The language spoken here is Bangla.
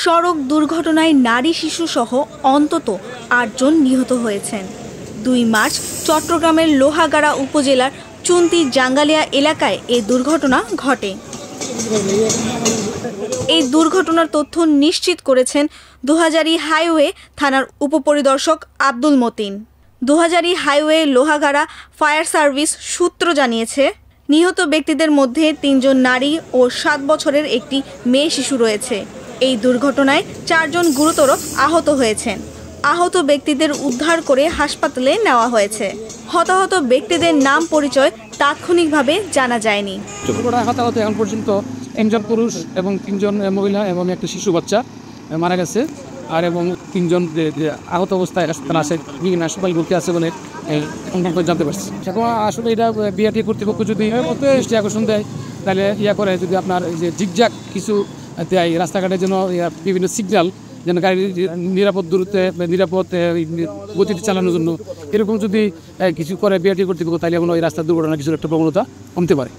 সড়ক দুর্ঘটনায় নারী শিশুসহ অন্তত ৮ জন নিহত হয়েছেন। ২ মার্চ চট্টগ্রামের লোহাগাড়া উপজেলার চুন্তি জাঙ্গালিয়া এলাকায় এই দুর্ঘটনা ঘটে। এই দুর্ঘটনার তথ্য নিশ্চিত করেছেন দুহাজারী হাইওয়ে থানার উপপরিদর্শক Abdul Matin. Dohazari highway Lohagara fire service সূত্র জানিয়েছে, নিহত ব্যক্তিদের মধ্যে ৩ জন নারী ও ৭ বছরের একটি মেয়ে শিশু রয়েছে। এই দুর্ঘটনায় ৪ জন গুরুতর আহত হয়েছেন। আহত ব্যক্তিদের উদ্ধার করে হাসপাতালে নেওয়া হয়েছে। হতাহত ব্যক্তিদের নাম পরিচয় তাৎক্ষণিকভাবে জানা যায়নি। হতাহত এখন পর্যন্ত 1 জন পুরুষ এবং 3 জন মহিলা এবং একটা শিশু বাচ্চা মারা গেছে। আর এবং 3 জন আহত অবস্থায় আছে, বিভিন্ন হাসপাতাল ভর্তি আছে বলে জানতে পারছি। সেরকম আসলে এটা বিআরটি কর্তৃপক্ষ যদি দৃষ্টি আকর্ষণ দেয়, তাহলে করে যদি আপনার যে জিগজাগ কিছু দেয় রাস্তাঘাটের জন্য, বিভিন্ন সিগন্যাল যেন গাড়ির নিরাপদ দূরত্বে নিরাপদ গতিতে চালানোর জন্য এরকম যদি কিছু করে বিআরটি কর্তৃপক্ষ, তাহলে এখন ওই রাস্তার দুর্ঘটনা কিছুর একটা প্রবণতা কমতে পারে।